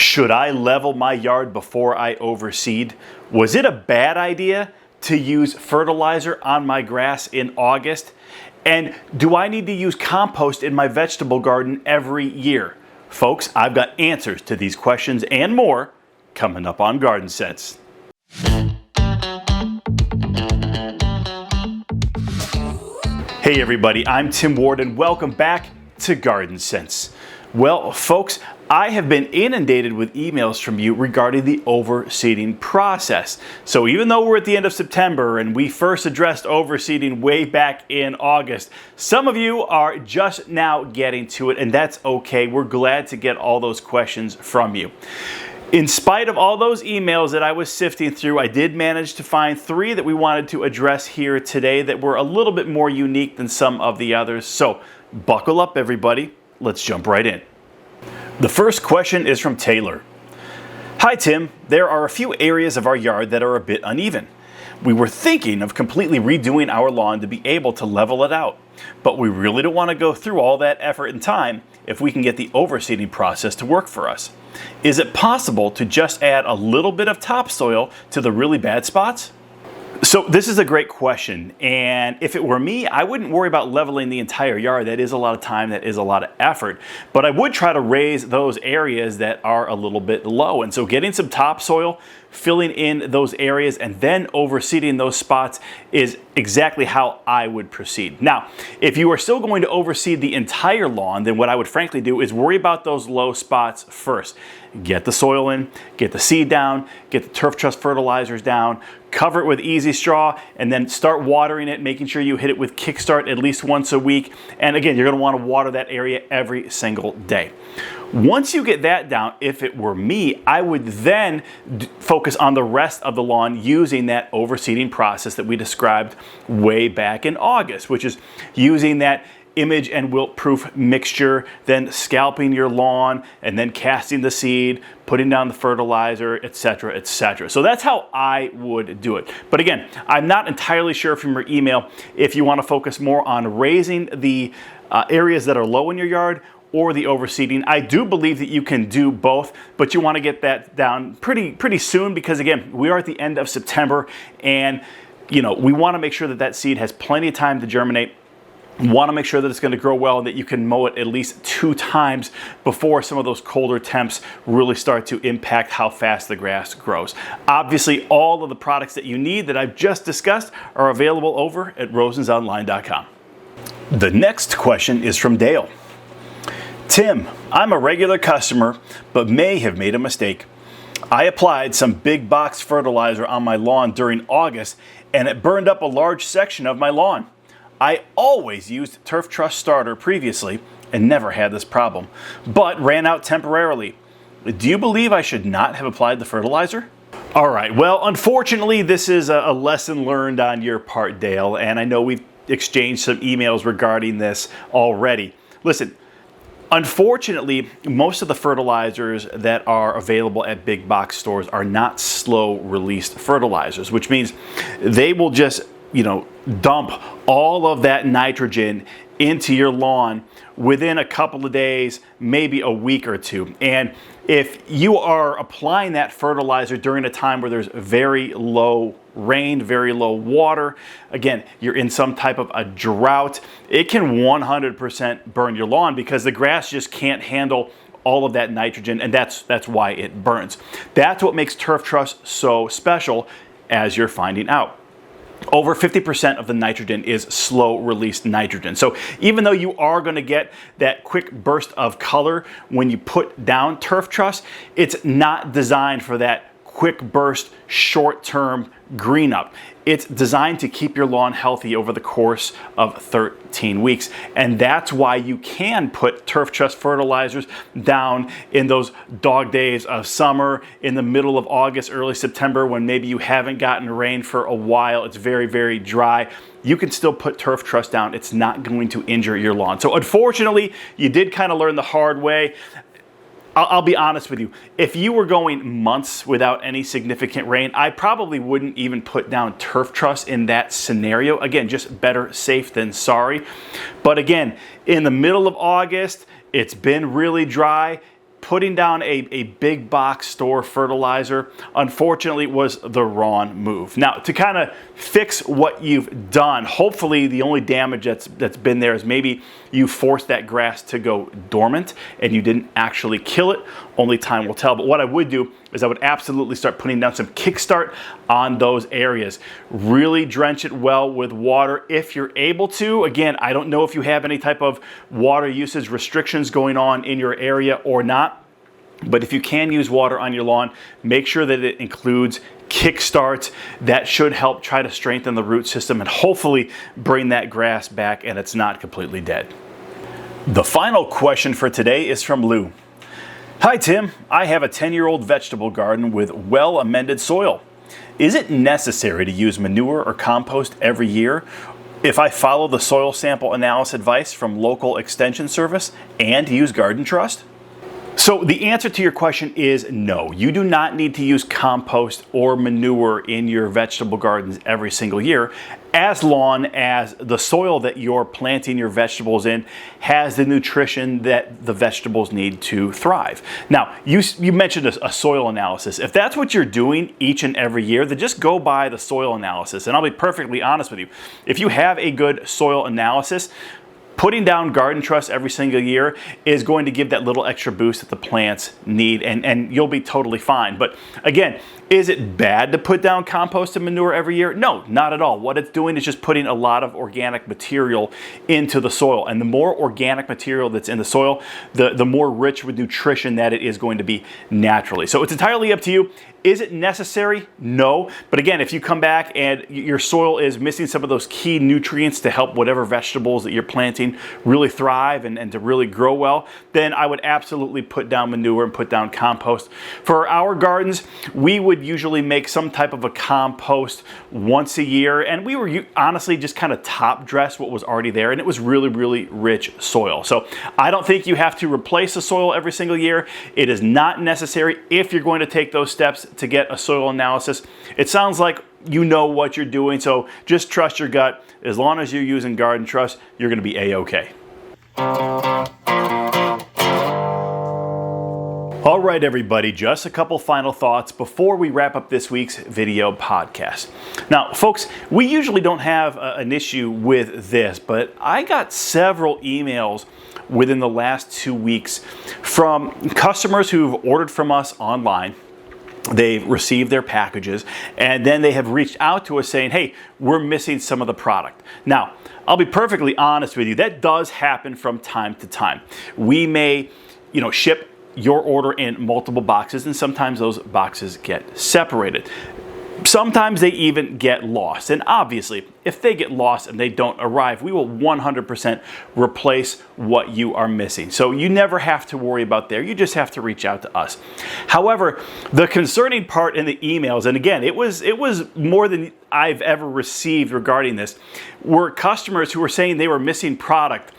Should I level my yard before I overseed? Was it a bad idea to use fertilizer on my grass in August? And do I need to use compost in my vegetable garden every year? Folks, I've got answers to these questions and more coming up on Garden Sense. Hey everybody, I'm Tim Ward and welcome back to Garden Sense. Well, folks, I have been inundated with emails from you regarding the overseeding process. So even though we're at the end of September and we first addressed overseeding way back in August, some of you are just now getting to it, and that's okay. We're glad to get all those questions from you. In spite of all those emails that I was sifting through, I did manage to find 3 that we wanted to address here today that were a little bit more unique than some of the others. So buckle up, everybody. Let's jump right in. The first question is from Taylor. Hi Tim, there are a few areas of our yard that are a bit uneven. We were thinking of completely redoing our lawn to be able to level it out, but we really don't want to go through all that effort and time if we can get the overseeding process to work for us. Is it possible to just add a little bit of topsoil to the really bad spots? So this is a great question, and if it were me, I wouldn't worry about leveling the entire yard. That is a lot of time, that is a lot of effort, but I would try to raise those areas that are a little bit low. And so getting some topsoil, filling in those areas, and then overseeding those spots is exactly how I would proceed. Now, if you are still going to overseed the entire lawn, then what I would frankly do is worry about those low spots first. Get the soil in, get the seed down, get the turf truss fertilizers down, cover it with easy straw, and then start watering it, making sure you hit it with Kickstart at least once a week. And again, you're gonna wanna water that area every single day. Once you get that down, if it were me, I would then focus on the rest of the lawn using that overseeding process that we described way back in August, which is using that image and wilt-proof mixture, then scalping your lawn, and then casting the seed, putting down the fertilizer, etc., etc. So that's how I would do it. But again, I'm not entirely sure from your email if you want to focus more on raising the areas that are low in your yard or the overseeding. I do believe that you can do both, but you want to get that down pretty soon, because again, we are at the end of September, and we want to make sure that that seed has plenty of time to germinate. Want to make sure that it's going to grow well and that you can mow it at least 2 times before some of those colder temps really start to impact how fast the grass grows. Obviously, all of the products that you need that I've just discussed are available over at rosensonline.com. The next question is from Dale. Tim, I'm a regular customer, but may have made a mistake. I applied some big box fertilizer on my lawn during August, and it burned up a large section of my lawn. I always used Turf Truss Starter previously and never had this problem, but ran out temporarily. Do you believe I should not have applied the fertilizer? All right, well, unfortunately, this is a lesson learned on your part, Dale, and I know we've exchanged some emails regarding this already. Listen, unfortunately, most of the fertilizers that are available at big box stores are not slow released fertilizers, which means they will just dump all of that nitrogen into your lawn within a couple of days, maybe a week or 2. And if you are applying that fertilizer during a time where there's very low rain, very low water, again, you're in some type of a drought, it can 100% burn your lawn because the grass just can't handle all of that nitrogen, and that's why it burns. That's what makes turf truss so special, as you're finding out. Over 50% of the nitrogen is slow release nitrogen. So even though you are going to get that quick burst of color when you put down turf truss, it's not designed for that quick burst, short-term green up. It's designed to keep your lawn healthy over the course of 13 weeks. And that's why you can put turf truss fertilizers down in those dog days of summer, in the middle of August, early September, when maybe you haven't gotten rain for a while. It's very, very dry. You can still put turf truss down. It's not going to injure your lawn. So unfortunately, you did kind of learn the hard way. I'll be honest with you. If you were going months without any significant rain, I probably wouldn't even put down turf truss in that scenario. Again, just better safe than sorry. But again, in the middle of August, it's been really dry. putting down a big box store fertilizer, unfortunately, was the wrong move. Now, to kind of fix what you've done, hopefully the only damage that's been there is maybe you forced that grass to go dormant and you didn't actually kill it. Only time will tell. But what I would do is I would absolutely start putting down some kickstart on those areas. Really drench it well with water if you're able to. Again, I don't know if you have any type of water usage restrictions going on in your area or not, but if you can use water on your lawn, make sure that it includes kickstarts. That should help try to strengthen the root system and hopefully bring that grass back and it's not completely dead. The final question for today is from Lou. Hi Tim, I have a 10-year-old vegetable garden with well-amended soil. Is it necessary to use manure or compost every year if I follow the soil sample analysis advice from local extension service and use Garden Trust? So the answer to your question is no. You do not need to use compost or manure in your vegetable gardens every single year, as long as the soil that you're planting your vegetables in has the nutrition that the vegetables need to thrive. Now, you mentioned a soil analysis. If that's what you're doing each and every year, then just go by the soil analysis. And I'll be perfectly honest with you. If you have a good soil analysis, putting down Garden Trust every single year is going to give that little extra boost that the plants need, and you'll be totally fine. But again, is it bad to put down compost and manure every year? No, not at all. What it's doing is just putting a lot of organic material into the soil. And the more organic material that's in the soil, the more rich with nutrition that it is going to be naturally. So it's entirely up to you. Is it necessary? No. But again, if you come back and your soil is missing some of those key nutrients to help whatever vegetables that you're planting really thrive and to really grow well, then I would absolutely put down manure and put down compost. For our gardens, we would usually make some type of a compost once a year, and we were honestly just kind of top dress what was already there, and it was really, really rich soil. So I don't think you have to replace the soil every single year. It is not necessary if you're going to take those steps to get a soil analysis. It sounds like you know what you're doing, so just trust your gut. As long as you're using Garden Trust, you're going to be A-okay. All right, everybody, just a couple final thoughts before we wrap up this week's video podcast. Now, folks, we usually don't have an issue with this, but I got several emails within the last 2 weeks from customers who've ordered from us online. They've received their packages, and then they have reached out to us saying, hey, we're missing some of the product. Now, I'll be perfectly honest with you, that does happen from time to time. We may, ship your order in multiple boxes, and sometimes those boxes get separated. Sometimes they even get lost. And obviously, if they get lost and they don't arrive, we will 100% replace what you are missing. So you never have to worry about there. You just have to reach out to us. However, the concerning part in the emails, and again, it was more than I've ever received regarding this, were customers who were saying they were missing product,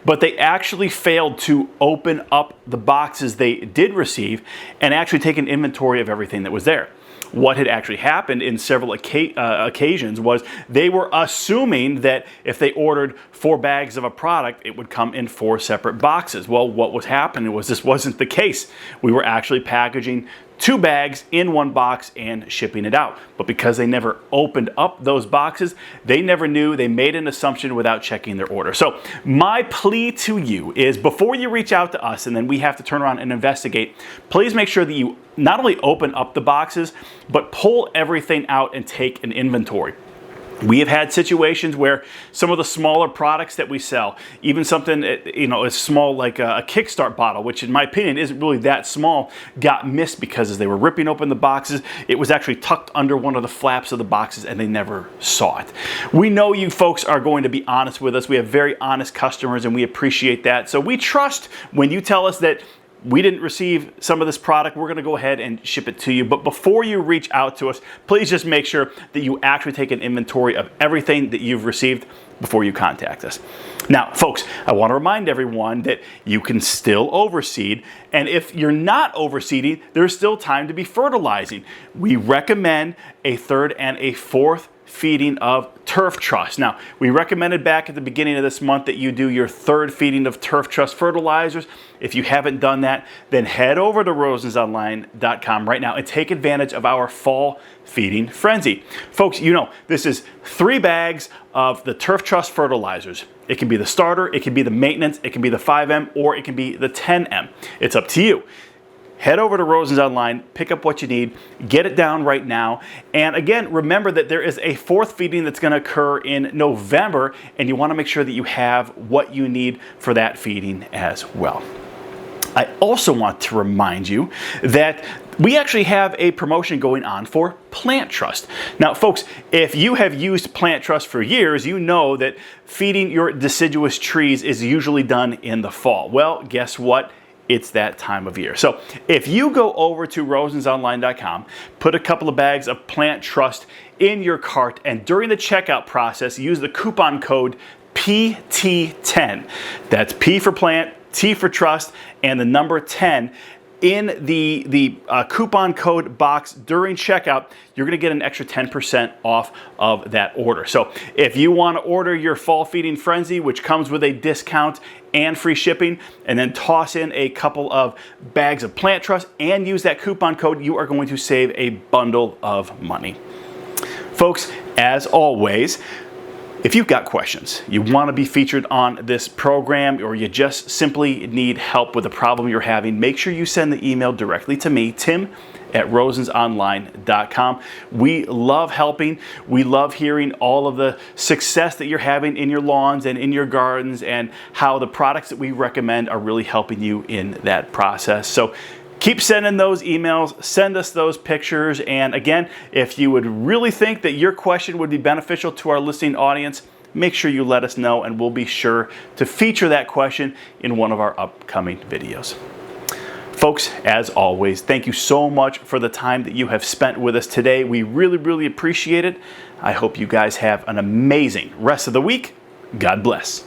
but they actually failed to open up the boxes they did receive and actually take an inventory of everything that was there. What had actually happened in several occasions was they were assuming that if they ordered 4 bags of a product, it would come in 4 separate boxes. Well, what was happening was this wasn't the case. We were actually packaging 2 bags in 1 box and shipping it out. But because they never opened up those boxes, they never knew. They made an assumption without checking their order. So my plea to you is before you reach out to us and then we have to turn around and investigate, please make sure that you not only open up the boxes, but pull everything out and take an inventory. We have had situations where some of the smaller products that we sell, even something as small like a Kickstart bottle, which in my opinion isn't really that small, got missed because as they were ripping open the boxes, it was actually tucked under one of the flaps of the boxes and they never saw it. We know you folks are going to be honest with us. We have very honest customers and we appreciate that. So we trust when you tell us that we didn't receive some of this product, we're going to go ahead and ship it to you. But before you reach out to us, please just make sure that you actually take an inventory of everything that you've received before you contact us. Now, folks, I want to remind everyone that you can still overseed. And if you're not overseeding, there's still time to be fertilizing. We recommend a 3rd and a 4th feeding of turf truss. Now, we recommended back at the beginning of this month that you do your 3rd feeding of turf truss fertilizers. If you haven't done that, then head over to rosensonline.com right now and take advantage of our fall feeding frenzy. Folks, you know, this is 3 bags of the turf truss fertilizers. It can be the starter, it can be the maintenance, it can be the 5M, or it can be the 10M. It's up to you. Head over to Rosens Online, pick up what you need, get it down right now. And again, remember that there is a 4th feeding that's going to occur in November, and you want to make sure that you have what you need for that feeding as well. I also want to remind you that we actually have a promotion going on for Plant Trust. Now, folks, if you have used Plant Trust for years, you know that feeding your deciduous trees is usually done in the fall. Well, guess what? It's that time of year. So if you go over to rosensonline.com, put a couple of bags of Plant Trust in your cart, and during the checkout process, use the coupon code PT10. That's P for plant, T for trust, and the number 10. In the coupon code box during checkout, you're going to get an extra 10% off of that order. So if you want to order your fall feeding frenzy, which comes with a discount and free shipping, and then toss in a couple of bags of Plant Trust and use that coupon code, you are going to save a bundle of money. Folks, as always, if you've got questions, you want to be featured on this program, or you just simply need help with a problem you're having, make sure you send the email directly to me, Tim at rosensonline.com. We love helping. We love hearing all of the success that you're having in your lawns and in your gardens, and how the products that we recommend are really helping you in that process. So keep sending those emails, send us those pictures, and again, if you would really think that your question would be beneficial to our listening audience, make sure you let us know, and we'll be sure to feature that question in one of our upcoming videos. Folks, as always, thank you so much for the time that you have spent with us today. We really, really appreciate it. I hope you guys have an amazing rest of the week. God bless.